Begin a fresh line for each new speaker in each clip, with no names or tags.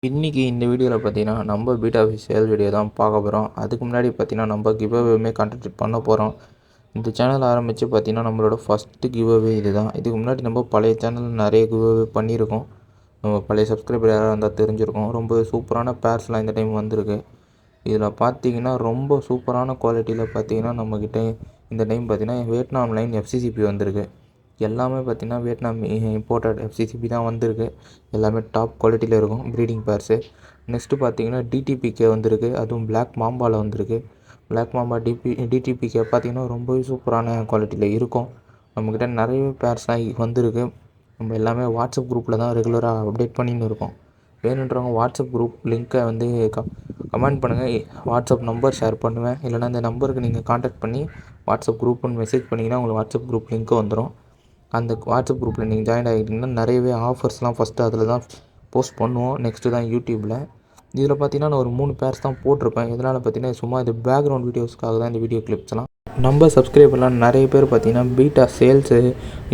இன்றைக்கி இந்த வீடியோவில் பார்த்தீங்கன்னா நம்ம பீட்டா சேல் வீடியோ தான் பார்க்க போகிறோம். அதுக்கு முன்னாடி பார்த்தீங்கன்னா நம்ம கிவ்அவேமே கண்டக்ட் பண்ண போகிறோம். இந்த சேனல் ஆரம்பித்து பார்த்தீங்கன்னா நம்மளோட ஃபஸ்ட்டு கிவ்அவே இது தான். இதுக்கு முன்னாடி நம்ம பழைய சேனல் நிறைய கிவ்அவே பண்ணியிருக்கோம். நம்ம பழைய சப்ஸ்கிரைபர் யாராக இருந்தால் தெரிஞ்சிருக்கோம். ரொம்ப சூப்பரான பேர்ஸ்லாம் இந்த டைம் வந்திருக்கு. இதில் பார்த்தீங்கன்னா ரொம்ப சூப்பரான குவாலிட்டியில் பார்த்தீங்கன்னா நம்மக்கிட்ட இந்த டைம் பார்த்தீங்கன்னா வியட்நாம் லைன் எஃப்சிசிபி வந்திருக்கு. எல்லாமே பார்த்திங்கன்னா வியட்நாம் இம்போர்ட்டட் எஃப்சிசிபி தான் வந்திருக்கு. எல்லாமே டாப் குவாலிட்டியில் இருக்கும் ப்ரீடிங் பேர்ஸு. நெக்ஸ்ட்டு பார்த்திங்கன்னா டிடிபிகே வந்திருக்கு. அதுவும் பிளாக் மாம்பாவில் வந்திருக்கு. பிளாக் மாம்பா டிடிபிகே பார்த்திங்கன்னா ரொம்பவே சூப்பரான குவாலிட்டியில் இருக்கும். நம்மக்கிட்ட நிறைய பேர்ஸ்லாம் வந்திருக்கு. நம்ம எல்லாமே வாட்ஸ்அப் குரூப்பில் தான் ரெகுலராக அப்டேட் பண்ணின்னு இருக்கோம். வேணுன்றவங்க வாட்ஸ்அப் குரூப் லிங்க்கை வந்து கமெண்ட் பண்ணுங்கள். வாட்ஸ்அப் நம்பர் ஷேர் பண்ணுவேன். இல்லைனா இந்த நம்பருக்கு நீங்கள் காண்டாக்ட் பண்ணி வாட்ஸ்அப் குரூப்புன்னு மெசேஜ் பண்ணிங்கன்னா உங்களுக்கு வாட்ஸ்அப் குரூப் லிங்க்கு வந்துடும். அந்த வாட்ஸ்அப் குரூப்பில் நீங்கள் ஜாயின் ஆகிட்டிங்கன்னா நிறையவே ஆஃபர்ஸ்லாம் ஃபஸ்ட்டு அதில் தான் போஸ்ட் பண்ணுவோம். நெக்ஸ்ட்டு தான் யூடியூப்பில். இதில் பார்த்தீங்கன்னா நான் ஒரு 3 பேர்ஸ் தான் போட்டிருப்பேன். இதனால் பார்த்தீங்கன்னா சும்மா இது பேக்ரவுண்ட் வீடியோஸ்க்காக தான் இந்த வீடியோ கிளிப்ஸ்லாம். நம்ம சப்ஸ்கிரைபர்லாம் நிறைய பேர் பார்த்தீங்கன்னா பீட்டா சேல்ஸு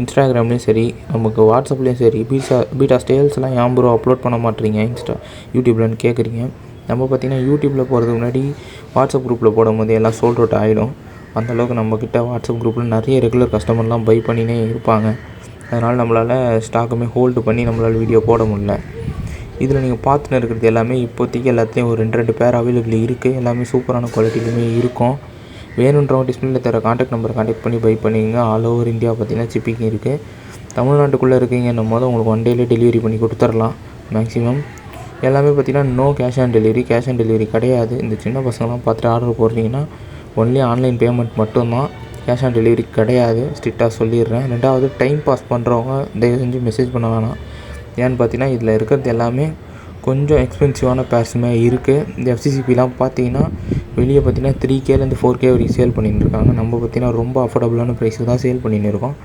இன்ஸ்டாகிராம்லேயும் சரி, நமக்கு வாட்ஸ்அப்லேயும் சரி பீட்டா சேல்ஸ்லாம் ஏன் ப்ரோ அப்லோட் பண்ண மாட்டேறீங்க யூடியூப்லன்னு கேட்குறீங்க. நம்ம பார்த்திங்கன்னா யூடியூப்பில் போகிறதுக்கு முன்னாடி வாட்ஸ்அப் குரூப்பில் போடும்போது எல்லாம் சோல்ட் அவுட் ஆகிடும். அந்தளவுக்கு நம்மக்கிட்ட வாட்ஸ்அப் குரூப்பில் நிறைய ரெகுலர் கஸ்டமர்லாம் பை பண்ணினே இருப்பாங்க. அதனால் நம்மளால் ஸ்டாக்குமே ஹோல்டு பண்ணி நம்மளால் வீடியோ போட முடியல. இதில் நீங்கள் பார்த்துன்னு இருக்கிறது எல்லாமே இப்போதைக்கு எல்லாத்துலேயும் ஒரு 2 பேர் அவைலபிள் இருக்குது. எல்லாமே சூப்பரான குவாலிட்டிலுமே இருக்கும். வேணுன்றவங்க டிஸ்பிளேல தர காண்டாக்ட் நம்பரை காண்டாக்ட் பண்ணி பை பண்ணிங்க. ஆல் ஓவர் இந்தியா பார்த்திங்கன்னா ஷிப்பிங் இருக்குது. தமிழ்நாட்டுக்குள்ளே இருக்கீங்கன்னும் போது உங்களுக்கு 1 டேலே டெலிவரி பண்ணி கொடுத்துர்லாம் மேக்ஸிமம். எல்லாமே பார்த்திங்கன்னா நோ கேஷ் ஆன் டெலிவரி கிடையாது. இந்த சின்ன பசங்களாம் பார்த்துட்டு ஆர்டர் போடுறீங்கன்னா ஒன்லி ஆன்லைன் பேமெண்ட் மட்டும்தான். கேஷ் ஆன் டெலிவரி கிடையாது, ஸ்ட்ரிக்டாக சொல்லிடுறேன். ரெண்டாவது டைம் பாஸ் பண்ணுறவங்க தயவு செஞ்சு மெசேஜ் பண்ண வேணாம். ஏன்னு பார்த்தீங்கன்னா இதில் இருக்கிறது எல்லாமே கொஞ்சம் எக்ஸ்பென்சிவான பேர்ஸுமே இருக்குது. இந்த எஃப்சிசிபிலாம் பார்த்தீங்கன்னா வெளியே பார்த்தீங்கன்னா 3Kலேருந்து 4K வரைக்கும் சேல் பண்ணிட்டு இருக்காங்க. நம்ம பார்த்தீங்கன்னா ரொம்ப அஃபோர்டபுளான ப்ரைஸுக்கு தான் சேல் பண்ணின்னு இருக்கோம்.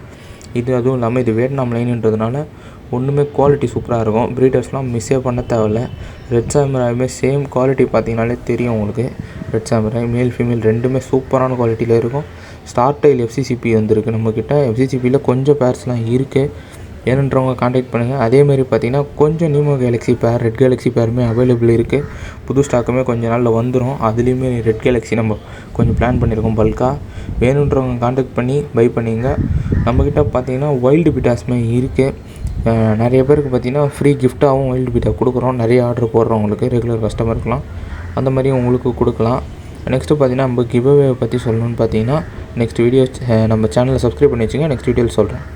அதுவும் இல்லாமல் இது வியட்நாம் லைனுன்றதுனால ஒன்றுமே குவாலிட்டி சூப்பராக இருக்கும். ப்ரீடர்ஸ்லாம் மிஸ்ஸே பண்ண தேவையில்ல. ரெட் சாமுராயுமே சேம் குவாலிட்டி பார்த்தீங்கனாலே தெரியும் உங்களுக்கு. ரெட் சாமுராய் மேல் ஃபீமேல் ரெண்டுமே சூப்பரான குவாலிட்டியில் இருக்கும். ஸ்டார் டைல் எஃப்சிசிபி வந்திருக்கு நம்மக்கிட்ட. எஃப்சிசிபியில் கொஞ்சம் பேர்ஸ்லாம் இருக்குது. ஏனுன்றவங்க காண்டாக்ட் பண்ணுங்கள். அதேமாதிரி பார்த்திங்கன்னா கொஞ்சம் நீமோ கேலக்ஸி பேர், ரெட் கேலக்ஸி பேருமே அவைலபிள் இருக்குது. புது ஸ்டாக்குமே கொஞ்சம் நாளில் வந்துடும். அதுலேயுமே ரெட் கேலக்ஸி நம்ம கொஞ்சம் பிளான் பண்ணியிருக்கோம் பல்காக. வேணுன்றவங்க காண்டாக்ட் பண்ணி பை பண்ணிங்க. நம்மக்கிட்ட பார்த்திங்கன்னா வைல்டு பீட்டாஸுமே இருக்குது. நிறைய பேருக்கு பார்த்திங்கன்னா ஃப்ரீ கிஃப்ட்டாகவும் வைல்டு பீட்டா கொடுக்குறோம். நிறைய ஆர்டர் போடுறவங்களுக்கு ரெகுலர் கஸ்டமருக்குலாம் அந்த மாதிரி உங்களுக்கு கொடுக்கலாம். நெக்ஸ்ட்டு பார்த்திங்கன்னா நம்ம கிவ்அவே பற்றி சொல்லணும்னு பார்த்தீங்கன்னா நெக்ஸ்ட் வீடியோ நம்ம சேனலை சப்ஸ்கிரைப் பண்ணி வச்சுங்க. நெக்ஸ்ட் வீடியோவில் சொல்கிறேன்.